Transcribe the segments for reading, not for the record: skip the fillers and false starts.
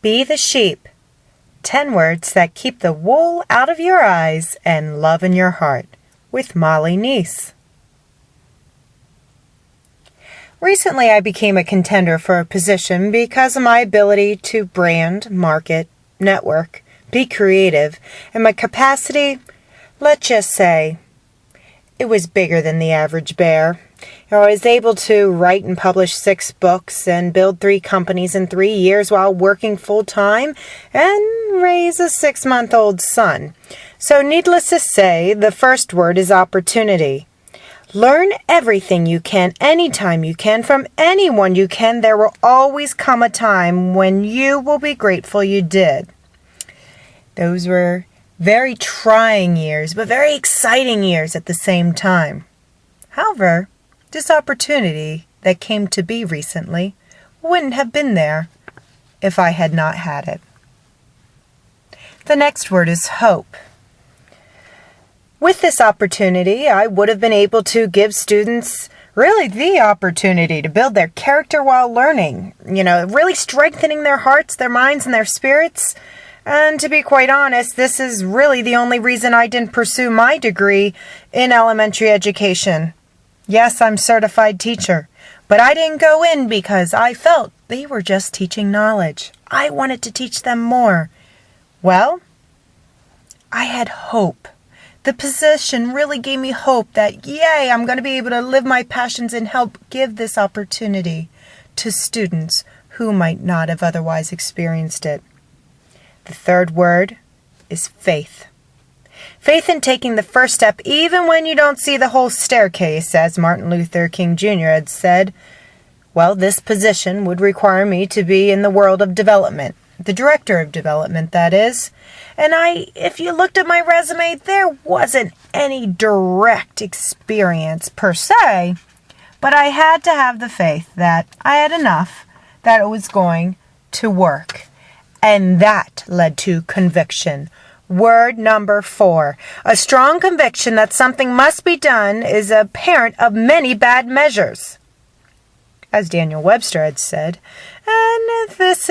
Be the sheep. 10 words that keep the wool out of your eyes and love in your heart. With Molly Nece. Recently, I became a contender for a position because of my ability to brand, market, network, be creative, and my capacity, let's just say, it was bigger than the average bear. I was able to write and publish 6 books and build 3 companies in 3 years while working full-time and raise a 6-month-old son. So needless to say, the first word is opportunity. Learn everything you can, anytime you can, from anyone you can. There will always come a time when you will be grateful you did. Those were very trying years, but very exciting years at the same time. However, this opportunity that came to be recently wouldn't have been there if I had not had it. The next word is hope. With this opportunity, I would have been able to give students really the opportunity to build their character while learning, really strengthening their hearts, their minds, and their spirits. And to be quite honest, this is really the only reason I didn't pursue my degree in elementary education. Yes, I'm a certified teacher, but I didn't go in because I felt they were just teaching knowledge. I wanted to teach them more. Well, I had hope. The position really gave me hope that, yay, I'm going to be able to live my passions and help give this opportunity to students who might not have otherwise experienced it. The third word is faith. Faith in taking the first step even when you don't see the whole staircase, as Martin Luther King Jr. had said. Well, this position would require me to be in the world of development, the director of development, that is. And if you looked at my resume, there wasn't any direct experience per se, but I had to have the faith that I had enough that it was going to work. And that led to conviction. Word number 4. A strong conviction that something must be done is a parent of many bad measures, as Daniel Webster had said. And this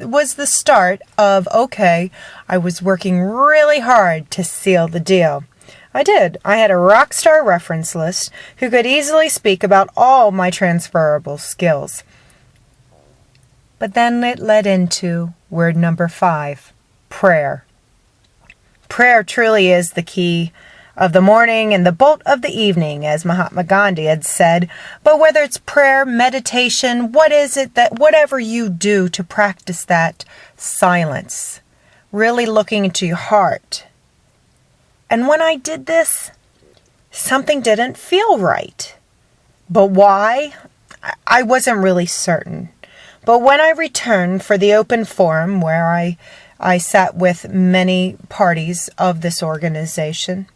was the start of, okay, I was working really hard to seal the deal. I did. I had a rock star reference list who could easily speak about all my transferable skills. But then it led into word number 5, prayer. Prayer truly is the key of the morning and the bolt of the evening, as Mahatma Gandhi had said. But whether it's prayer, meditation, what is it that whatever you do to practice that silence, really looking into your heart. And when I did this, something didn't feel right. But why? I wasn't really certain. But when I returned for the open forum where I sat with many parties of this organization,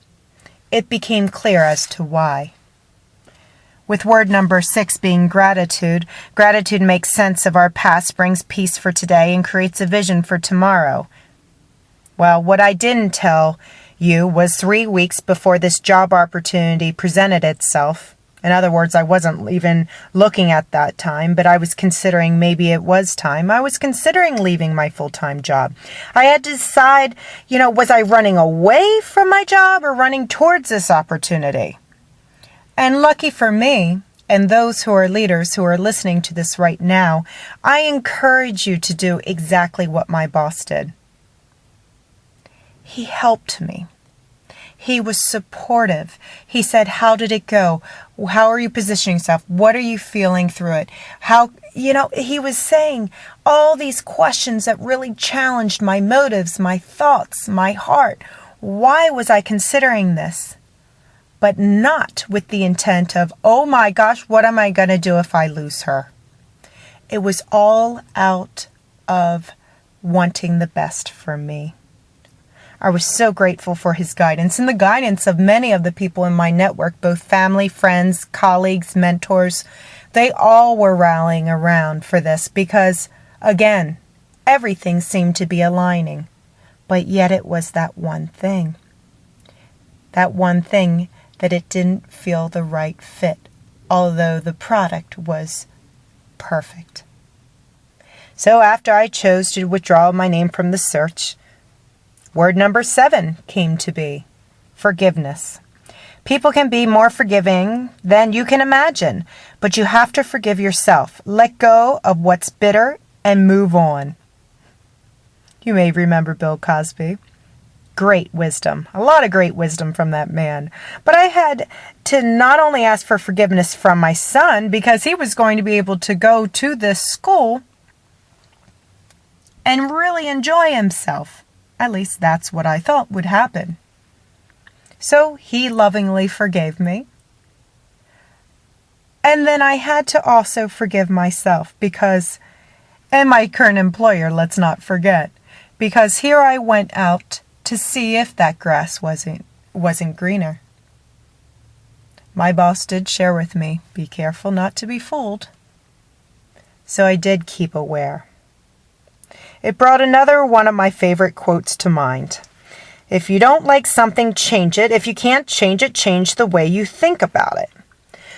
it became clear as to why. With word number 6 being gratitude, gratitude makes sense of our past, brings peace for today, and creates a vision for tomorrow. Well, what I didn't tell you was 3 weeks before this job opportunity presented itself. In other words, I wasn't even looking at that time, but I was considering maybe it was time. I was considering leaving my full-time job. I had to decide, was I running away from my job or running towards this opportunity? And lucky for me, and those who are leaders who are listening to this right now, I encourage you to do exactly what my boss did. He helped me. He was supportive. He said, how did it go? How are you positioning yourself? What are you feeling through it? He was saying all these questions that really challenged my motives, my thoughts, my heart. Why was I considering this? But not with the intent of, oh my gosh, what am I going to do if I lose her? It was all out of wanting the best for me. I was so grateful for his guidance and the guidance of many of the people in my network, both family, friends, colleagues, mentors. They all were rallying around for this because, again, everything seemed to be aligning. But yet it was that one thing. That one thing that it didn't feel the right fit, although the product was perfect. So after I chose to withdraw my name from the search, word number 7 came to be: forgiveness. People can be more forgiving than you can imagine, but you have to forgive yourself. Let go of what's bitter and move on. You may remember Bill Cosby. Great wisdom. A lot of great wisdom from that man. But I had to not only ask for forgiveness from my son, because he was going to be able to go to this school and really enjoy himself. At least that's what I thought would happen. So he lovingly forgave me. And then I had to also forgive myself because, and my current employer, let's not forget, because here I went out to see if that grass wasn't greener. My boss did share with me, be careful not to be fooled. So I did keep aware. It brought another one of my favorite quotes to mind. If you don't like something, change it. If you can't change it, change the way you think about it.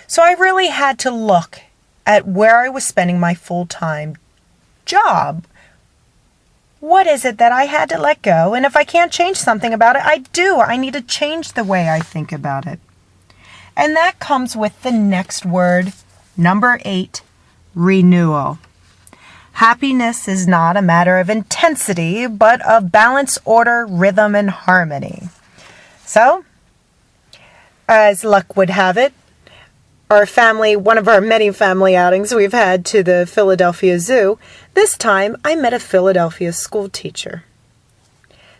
So I really had to look at where I was spending my full-time job. What is it that I had to let go? And if I can't change something about it, I do. I need to change the way I think about it. And that comes with the next word, number 8, renewal. Happiness is not a matter of intensity, but of balance, order, rhythm, and harmony. So, as luck would have it, one of our many family outings we've had to the Philadelphia Zoo, this time I met a Philadelphia school teacher.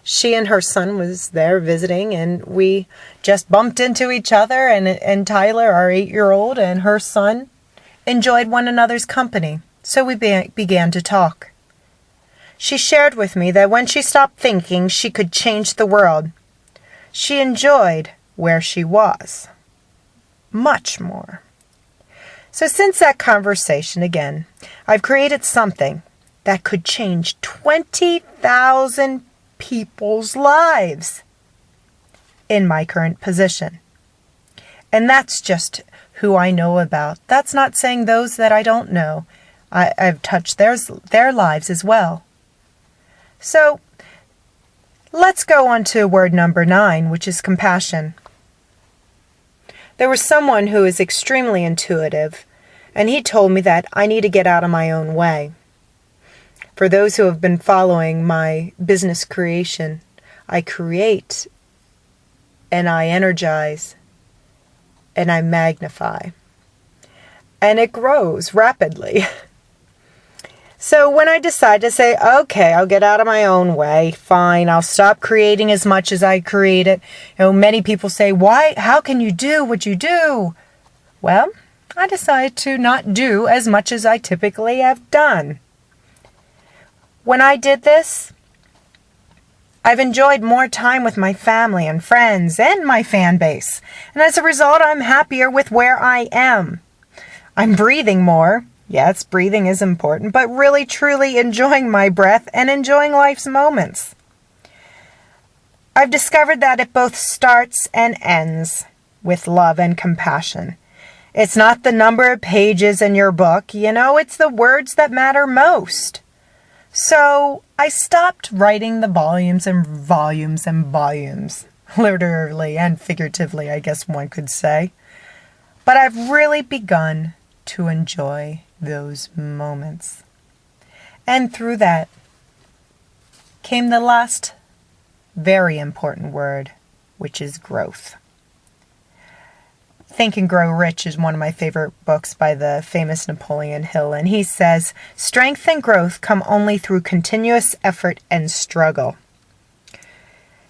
She and her son was there visiting, and we just bumped into each other, and Tyler, our 8-year-old, and her son enjoyed one another's company. So we began to talk. She shared with me that when she stopped thinking she could change the world, she enjoyed where she was. Much more. So since that conversation, again, I've created something that could change 20,000 people's lives in my current position. And that's just who I know about. That's not saying those that I don't know. I've touched their lives as well. So let's go on to word number 9, which is compassion. There was someone who is extremely intuitive, and he told me that I need to get out of my own way. For those who have been following my business creation, I create, and I energize, and I magnify. And it grows rapidly. So when I decide to say, okay, I'll get out of my own way, fine, I'll stop creating as much as I created. Many people say, why? How can you do what you do? Well, I decided to not do as much as I typically have done. When I did this, I've enjoyed more time with my family and friends and my fan base. And as a result, I'm happier with where I am. I'm breathing more. Yes, breathing is important, but really truly enjoying my breath and enjoying life's moments. I've discovered that it both starts and ends with love and compassion. It's not the number of pages in your book, it's the words that matter most. So I stopped writing the volumes and volumes and volumes, literally and figuratively, I guess one could say. But I've really begun to enjoy those moments. And through that came the last very important word, which is growth. Think and Grow Rich is one of my favorite books by the famous Napoleon Hill, and he says, strength and growth come only through continuous effort and struggle.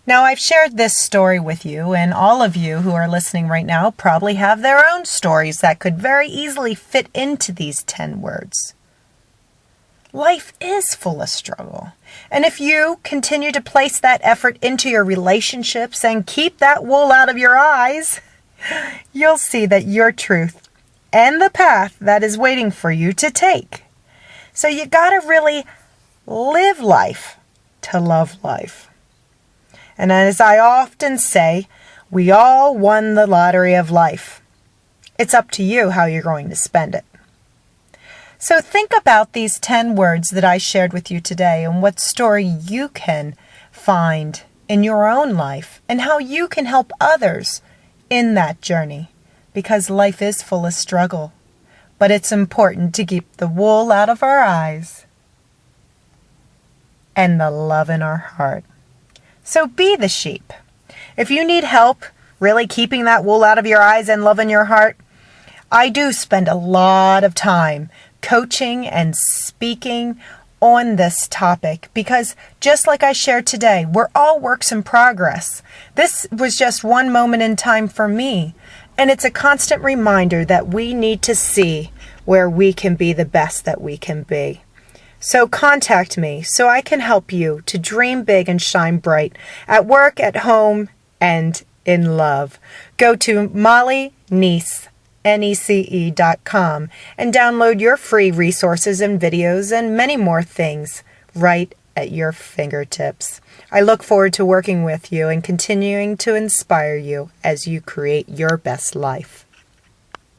Now, I've shared this story with you, and all of you who are listening right now probably have their own stories that could very easily fit into these 10 words. Life is full of struggle, and if you continue to place that effort into your relationships and keep that wool out of your eyes, you'll see that your truth and the path that is waiting for you to take. So you gotta really live life to love life. And as I often say, we all won the lottery of life. It's up to you how you're going to spend it. So think about these 10 words that I shared with you today and what story you can find in your own life and how you can help others in that journey, because life is full of struggle. But it's important to keep the wool out of our eyes and the love in our heart. So be the sheep. If you need help really keeping that wool out of your eyes and love in your heart, I do spend a lot of time coaching and speaking on this topic because just like I shared today, we're all works in progress. This was just one moment in time for me, and it's a constant reminder that we need to see where we can be the best that we can be. So contact me so I can help you to dream big and shine bright at work, at home, and in love. Go to Nece, Nece.com and download your free resources and videos and many more things right at your fingertips. I look forward to working with you and continuing to inspire you as you create your best life.